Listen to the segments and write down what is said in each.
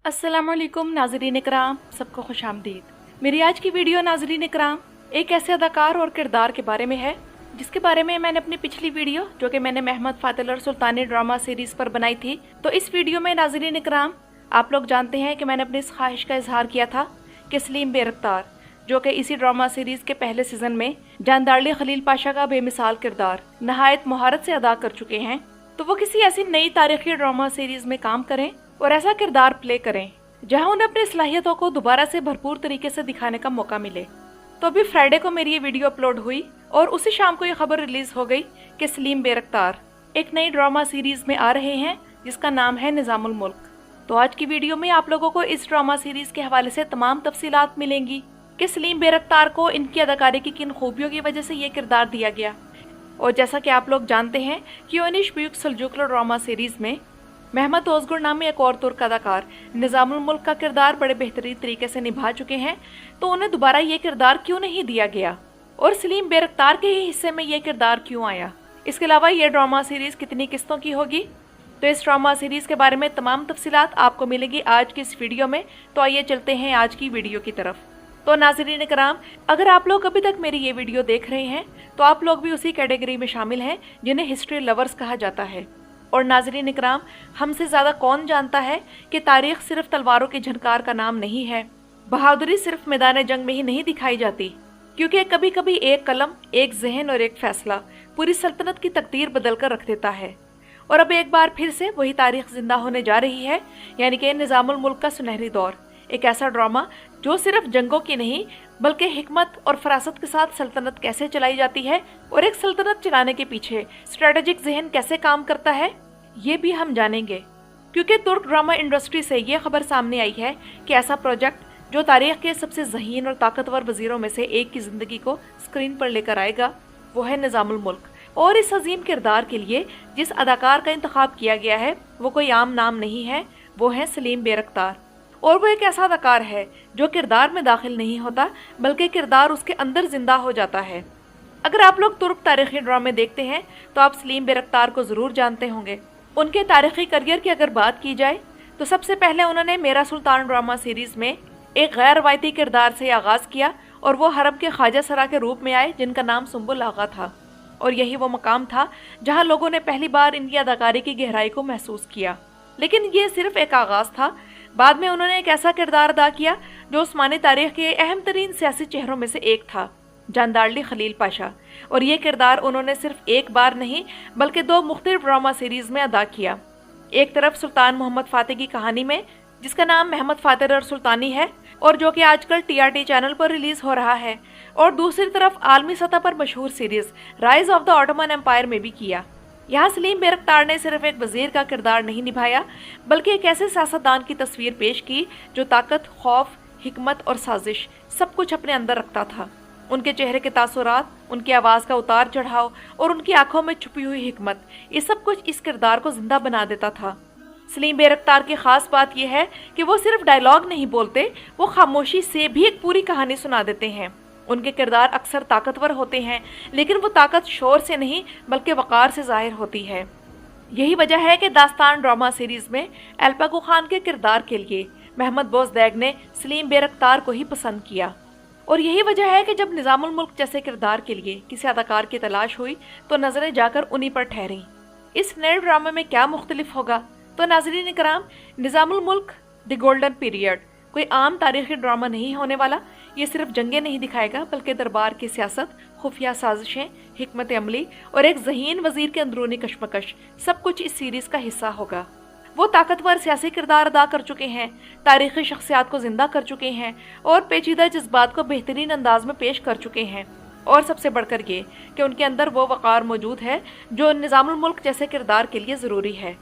अस्सलामुअलैकुम नाज़रीन इकराम, सबको खुशामदीद। मेरी आज की वीडियो नाज़रीन इकराम एक ऐसे अदाकार और किरदार के बारे में है जिसके बारे में मैंने अपनी पिछली वीडियो जो कि मैंने महमद फातिल और सुल्तानी ड्रामा सीरीज़ पर बनाई थी, तो इस वीडियो में नाज़रीन इकराम आप लोग जानते हैं कि मैंने अपनी इस ख्वाहिश का इजहार किया था कि सलीम बेरख्तार जो कि इसी ड्रामा सीरीज़ के पहले सीज़न में जानदारली खलील पाशा का बेमिसाल किरदार नहायत महारत से अदा कर चुके हैं, तो वो किसी ऐसी नई तारीखी ड्रामा सीरीज़ में काम करें और ऐसा किरदार प्ले करें जहां उन्हें अपनी सलाहियतों को दोबारा से भरपूर तरीके से दिखाने का मौका मिले। तो अभी फ्राइडे को मेरी ये वीडियो अपलोड हुई और उसी शाम को ये खबर रिलीज हो गई कि सलीम बेरख्तार एक नई ड्रामा सीरीज में आ रहे हैं जिसका नाम है निज़ामुल मुल्क। तो आज की वीडियो में आप लोगों को इस ड्रामा सीरीज के हवाले से तमाम तफसीलात मिलेंगी कि सलीम बेरख्तार को इनकी अदाकारी की किन खूबियों की वजह से ये किरदार दिया गया। और जैसा कि आप लोग जानते हैं कि ओनिश ब्यूक सल्जूकलो ड्रामा सीरीज में महमद ओज़गुर नामी एक और तुर्क अदाकार निज़ामुल मुल्क का किरदार बड़े बेहतरीन तरीके से निभा चुके हैं, तो उन्हें दोबारा ये किरदार क्यों नहीं दिया गया और सलीम बेरख्तार के ही हिस्से में ये किरदार क्यों आया। इसके अलावा ये ड्रामा सीरीज़ कितनी किस्तों की होगी, तो इस ड्रामा सीरीज़ के बारे में तमाम तफसीलात आपको मिलेगी आज की इस वीडियो में। तो आइए चलते हैं आज की वीडियो की तरफ। तो नाज़रीन इकराम, अगर आप लोग अभी तक मेरी ये वीडियो देख रहे हैं तो आप लोग भी उसी कैटेगरी में शामिल हैं जिन्हें हिस्ट्री लवर्स कहा जाता है। और नाज़रीन इकराम, हमसे ज़्यादा कौन जानता है कि तारीख़ सिर्फ तलवारों की झनकार का नाम नहीं है। बहादुरी सिर्फ मैदान जंग में ही नहीं दिखाई जाती, क्योंकि कभी कभी एक कलम, एक जहन और एक फ़ैसला पूरी सल्तनत की तकदीर बदल कर रख देता है। और अब एक बार फिर से वही तारीख़ ज़िंदा होने जा रही है, यानी कि निज़ामुल मुल्क का सुनहरी दौर। एक ऐसा ड्रामा जो सिर्फ जंगों की नहीं बल्कि हिकमत और फरासत के साथ सल्तनत कैसे चलाई जाती है और एक सल्तनत चलाने के पीछे स्ट्रेटेजिक जहन कैसे काम करता है, ये भी हम जानेंगे। क्योंकि तुर्क ड्रामा इंडस्ट्री से ये खबर सामने आई है कि ऐसा प्रोजेक्ट जो तारीख के सबसे ज़हीन और ताकतवर वज़ीरों में से एक की ज़िंदगी को स्क्रीन पर लेकर आएगा, वो है निज़ामुल मुल्क। और इस अजीम किरदार के लिए जिस अदाकार का इंतखाब किया गया है वो कोई आम नाम नहीं है, वो है सलीम बेरख्तार। और वो एक ऐसा अदाकार है जो किरदार में दाखिल नहीं होता बल्कि किरदार उसके अंदर जिंदा हो जाता है। अगर आप लोग तुर्क तारीखी ड्रामे देखते हैं तो आप सलीम बेरख्तार को ज़रूर जानते होंगे। उनके तारीखी करियर की अगर बात की जाए तो सबसे पहले उन्होंने मेरा सुल्तान ड्रामा सीरीज़ में एक गैर रवायती किरदार से आगाज़ किया और वो हरम के ख्वाजा सरा के रूप में आए जिनका नाम सुंबुल आगा था। और यही वो मकाम था जहाँ लोगों ने पहली बार इनकी अदाकारी की गहराई को महसूस किया। लेकिन ये सिर्फ एक आगाज़ था। बाद में उन्होंने एक ऐसा किरदार अदा किया जो उस्मानी तारीख के अहम तरीन सियासी चेहरों में से एक था, जानदारली खलील पाशा। और ये किरदार उन्होंने सिर्फ एक बार नहीं बल्कि दो मुख्तलिफ ड्रामा सीरीज़ में अदा किया। एक तरफ सुल्तान मोहम्मद फ़ातिह की कहानी में जिसका नाम महमद फातिल और सुल्तानी है और जो कि आजकल TRT चैनल पर रिलीज़ हो रहा है, और दूसरी तरफ आलमी सतह पर मशहूर series rise of the Ottoman Empire में भी किया। यहाँ सलीम बेरख्तार ने सिर्फ एक वज़ीर का किरदार नहीं निभाया बल्कि एक ऐसे सियासतदान की तस्वीर पेश की जो ताकत, खौफ, हिकमत और साजिश सब कुछ अपने अंदर रखता था। उनके चेहरे के तासुरात, उनकी आवाज़ का उतार चढ़ाव और उनकी आंखों में छुपी हुई हिकमत, ये सब कुछ इस किरदार को जिंदा बना देता था। सलीम बेरख्तार की ख़ास बात यह है कि वो सिर्फ डायलॉग नहीं बोलते, वो खामोशी से भी एक पूरी कहानी सुना देते हैं। उनके किरदार अक्सर ताकतवर होते हैं लेकिन वो ताकत शोर से नहीं बल्कि वक़ार से ज़ाहिर होती है। यही वजह है कि दास्तान ड्रामा सीरीज़ में अल्पागू खान के किरदार के लिए महमद बोज़दैग ने सलीम बेरख्तार को ही पसंद किया। और यही वजह है कि जब निज़ामुल मुल्क जैसे किरदार के लिए किसी अदाकार की तलाश हुई तो नज़रें जाकर उन्हीं पर ठहरीं। इस नए ड्रामे में क्या मुख्तलिफ होगा, तो नाज़रीन इकराम, निज़ामुल मुल्क द गोल्डन पीरियड कोई आम तारीखी ड्रामा नहीं होने वाला। ये सिर्फ जंगें नहीं दिखाएगा बल्कि दरबार की सियासत, खुफिया साजिशें, हिकमत अमली और एक ज़हीन वज़ीर के अंदरूनी कशमकश सब कुछ इस सीरीज़ का हिस्सा होगा। वो ताकतवर सियासी किरदार अदा कर चुके हैं, तारीखी शख्सियात को ज़िंदा कर चुके हैं और पेचीदा जज्बात को बेहतरीन अंदाज में पेश कर चुके हैं। और सबसे बढ़कर ये कि उनके अंदर वो वक़ार मौजूद है जो निज़ामुल मुल्क जैसे किरदार के लिए ज़रूरी है।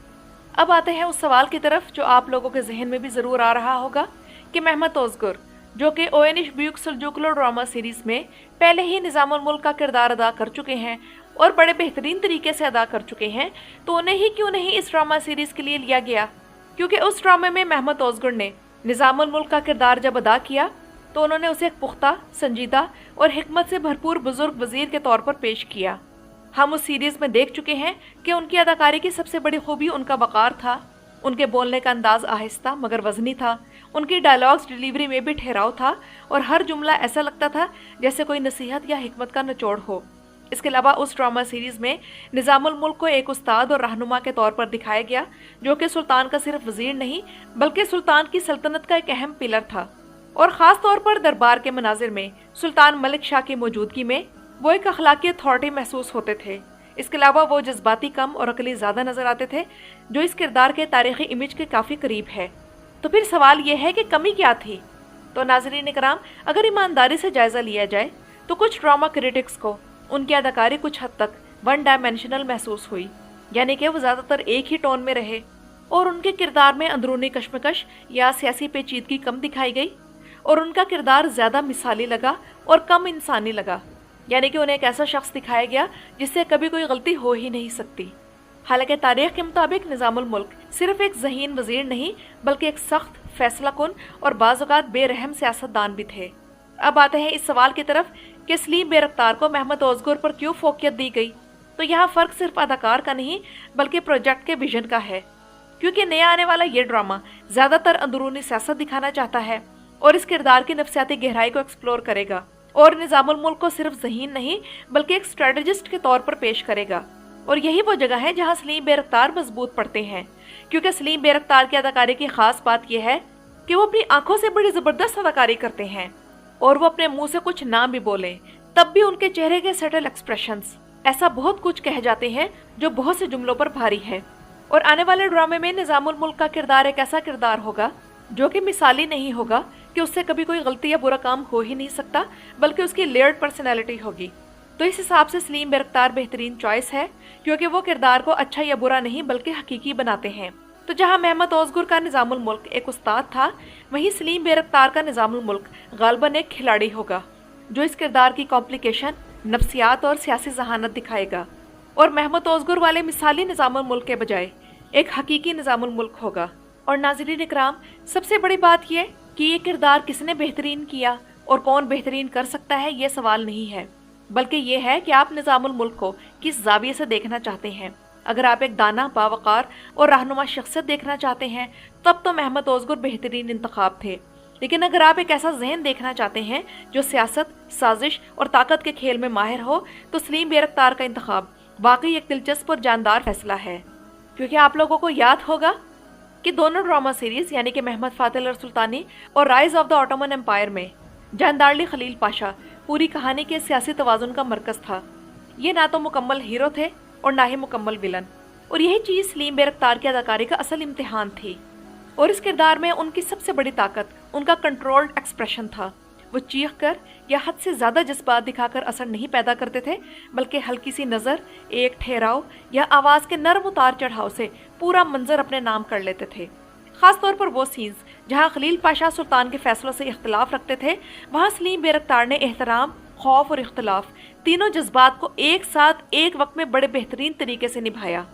अब आते हैं उस सवाल की तरफ जो आप लोगों के जहन में भी ज़रूर आ रहा होगा कि महमद ओज़गुर जो कि ओनिश ब्यूक सल्जूकलो ड्रामा सीरीज़ में पहले ही निज़ामुल मुल्क का किरदार अदा कर चुके हैं और बड़े बेहतरीन तरीके से अदा कर चुके हैं, तो उन्हें ही क्यों नहीं इस ड्रामा सीरीज़ के लिए लिया गया। क्योंकि उस ड्रामे में महमद ओज़गुर ने निज़ामुल मुल्क का किरदार जब अदा किया तो उन्होंने उसे एक पुख्ता, संजीदा और हिकमत से भरपूर बुजुर्ग वज़ीर के तौर पर पेश किया। हम उस सीरीज़ में देख चुके हैं कि उनकी अदाकारी की सबसे बड़ी खूबी उनका वक़ार था उनके बोलने का अंदाज आहिस्ता मगर वजनी था। उनकी डायलॉग्स डिलीवरी में भी ठहराव था और हर जुमला ऐसा लगता था जैसे कोई नसीहत या हिकमत का निचोड़ हो। इसके अलावा उस ड्रामा सीरीज में निज़ामुल मुल्क को एक उस्ताद और रहनुमा के तौर पर दिखाया गया, जो कि सुल्तान का सिर्फ वजीर नहीं बल्कि सुल्तान की सल्तनत का एक अहम पिलर था। और ख़ास तौर पर दरबार के मनाजिर में सुल्तान मलिक शाह की मौजूदगी में वो एक अखलाकी अथॉरिटी महसूस होते थे। इसके अलावा वो जज्बाती कम और अकली ज़्यादा नज़र आते थे, जो इस किरदार के तारीख़ी इमेज के काफ़ी करीब है। तो फिर सवाल ये है कि कमी क्या थी? तो नाज़रीन इकराम, अगर ईमानदारी से जायज़ा लिया जाए तो कुछ ड्रामा क्रिटिक्स को उनकी अदाकारी कुछ हद तक वन डायमेंशनल महसूस हुई, यानी कि वो ज़्यादातर एक ही टोन में रहे और उनके किरदार में अंदरूनी कश्मकश या सियासी पेचीदगी कम दिखाई गई और उनका किरदार ज़्यादा मिसाली लगा और कम इंसानी लगा, यानी कि उन्हें एक ऐसा शख्स दिखाया गया जिससे कभी कोई गलती हो ही नहीं सकती। हालांकि तारीख के मुताबिक निज़ामुल मुल्क सिर्फ एक ज़हीन वजीर नहीं बल्कि एक सख्त, फैसलाकुन और बाज़-औक़ात बेरहम सियासतदान भी थे। अब आते हैं इस सवाल की तरफ कि सलीम बेरख्तार को महमद ओज़गुर पर क्यों फोकियत दी गई। तो यहाँ फ़र्क सिर्फ अदाकार का नहीं बल्कि प्रोजेक्ट के विजन का है, क्योंकि नया आने वाला ये ड्रामा ज़्यादातर अंदरूनी सियासत दिखाना चाहता है और इस किरदार की नफ्सियाती गहराई को एक्सप्लोर करेगा और निज़ामुल मुल्क को सिर्फ ज़हीन नहीं बल्कि एक स्ट्रेटजिस्ट के तौर पर पेश करेगा। और यही वो जगह है जहाँ सलीम बेरख्तार मजबूत पड़ते हैं, क्योंकि सलीम बेरख्तार की अदाकारी की खास बात यह है कि वो अपनी आंखों से बड़ी ज़बरदस्त अदाकारी करते हैं और वो अपने मुंह से कुछ ना भी बोले तब भी उनके चेहरे के सटल एक्सप्रेशंस ऐसा बहुत कुछ कह जाते हैं जो बहुत से जुमलों पर भारी है। और आने वाले ड्रामे में निज़ामुल मुल्क का किरदार एक ऐसा किरदार होगा जो कि मिसाली नहीं होगा कि उससे कभी कोई गलती या बुरा काम हो ही नहीं सकता, बल्कि उसकी लेयर्ड पर्सनैलिटी होगी। तो इस हिसाब से सलीम बेरख्तार बेहतरीन चॉइस है, क्योंकि वो किरदार को अच्छा या बुरा नहीं बल्कि हकीकी बनाते हैं। तो जहां महमद ओज़गुर का निज़ामुल मुल्क एक उस्ताद था, वहीं सलीम बेरख्तार का निज़ामुल मुल्क गालिबन एक खिलाड़ी होगा जो इस किरदार की कॉम्प्लिकेशन, नफ्सियात और सियासी जहानत दिखाएगा। और महमद ओज़गुर वाले मिसाली निज़ामुल मुल्क के बजाय एक हकीकी निज़ामुल मुल्क होगा। और नाज़रीन इकराम, सबसे बड़ी बात यह कि ये किरदार किसने बेहतरीन किया और कौन बेहतरीन कर सकता है, ये सवाल नहीं है, बल्कि ये है कि आप निज़ामुल मुल्क को किस ज़ाविये से देखना चाहते हैं। अगर आप एक दाना, बावकार और रहनुमा शख्सियत देखना चाहते हैं तब तो महमद ओज़गुर बेहतरीन इंतखाब थे, लेकिन अगर आप एक ऐसा ज़हन देखना चाहते हैं जो सियासत, साजिश और ताकत के खेल में माहिर हो तो सलीम बेरख्तार का इंतखाब वाकई एक दिलचस्प और जानदार फैसला है। क्योंकि आप लोगों को याद होगा कि दोनों ड्रामा सीरीज यानी कि महमद फातिल सुल्तानी और rise of the Ottoman Empire में जानदारली खलील पाशा पूरी कहानी के सियासी तवाज़ुन का मरकज़ था। ये ना तो मुकम्मल हीरो थे और ना ही मुकम्मल विलन, और यही चीज़ सलीम बेरख्तार की अदाकारी का असल इम्तिहान थी। और इस किरदार में उनकी सबसे बड़ी ताकत उनका कंट्रोल्ड एक्सप्रेशन था। वो चीख कर या हद से ज़्यादा जज्बात दिखाकर असर नहीं पैदा करते थे, बल्कि हल्की सी नज़र, एक ठहराव या आवाज़ के नरम उतार चढ़ाव से पूरा मंजर अपने नाम कर लेते थे। ख़ास तौर पर वो सीन्स जहाँ खलील पाशा सुल्तान के फैसलों से इख्तलाफ रखते थे, वहाँ सलीम बेरख्तार ने एहतराम, खौफ और इख्तलाफ तीनों जज्बात को एक साथ एक वक्त में बड़े बेहतरीन तरीके से निभाया।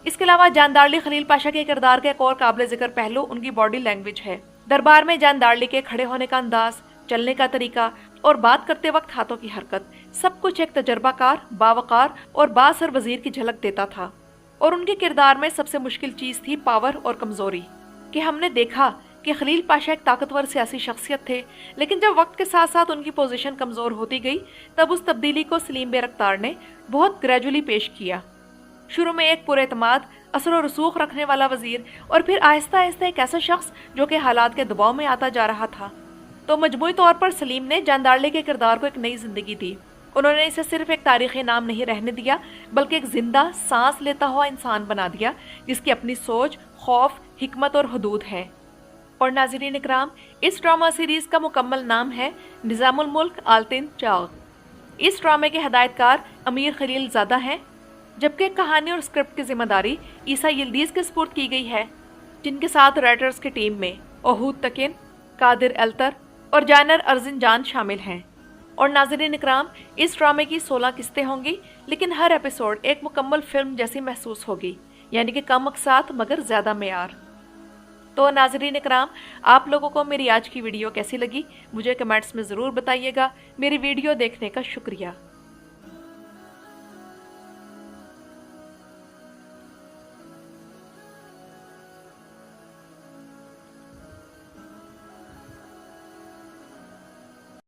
इसके अलावा जानदारली खलील पाशा के किरदार का एक और काबिल जिक्र पहलू उनकी बॉडी लैंग्वेज है। दरबार में जानदारली के खड़े होने का अंदाज, चलने का तरीका और बात करते वक्त हाथों की हरकत, सब कुछ एक तजर्बाकार, बावकार और बासर वजीर की झलक देता था। और उनके किरदार में सबसे मुश्किल चीज़ थी पावर और कमज़ोरी, कि हमने देखा कि खलील पाशा एक ताकतवर सियासी शख्सियत थे, लेकिन जब वक्त के साथ साथ उनकी पोजीशन कमज़ोर होती गई तब उस तब्दीली को सलीम बेरख्तार ने बहुत ग्रेजुअली पेश किया। शुरू में एक पुरएतमाद, असर और रसूख रखने वाला वजीर, और फिर आहिस्ता आहिस्ता एक ऐसा शख्स जो कि हालात के दबाव में आता जा रहा था। तो मजमूई तौर पर सलीम ने जानदारली के किरदार को एक नई जिंदगी दी। उन्होंने इसे सिर्फ एक तारीखी नाम नहीं रहने दिया, बल्कि एक जिंदा, सांस लेता हुआ इंसान बना दिया जिसकी अपनी सोच, खौफ, हिकमत और हदूद है। और नाज़रीन इकराम, इस ड्रामा सीरीज का मुकम्मल नाम है निज़ामुल मुल्क आलतिन चाग। इस ड्रामे के हिदायतकार अमीर खलील ज़ादा हैं, जबकि कहानी और स्क्रिप्ट की जिम्मेदारी ईसा यिल्दीज़ के सुपुर्द की गई है, जिनके साथ राइटर्स की टीम में ओहूद तकिन, कादिर अल्तर और जानर अर्जिन जान शामिल हैं। और नाज़रीन इकराम, इस ड्रामे की 16 किस्तें होंगी, लेकिन हर एपिसोड एक मुकम्मल फिल्म जैसी महसूस होगी, यानी कि कम अक़सात मगर ज़्यादा मेयार। तो नाज़रीन इकराम, आप लोगों को मेरी आज की वीडियो कैसी लगी मुझे कमेंट्स में ज़रूर बताइएगा। मेरी वीडियो देखने का शुक्रिया।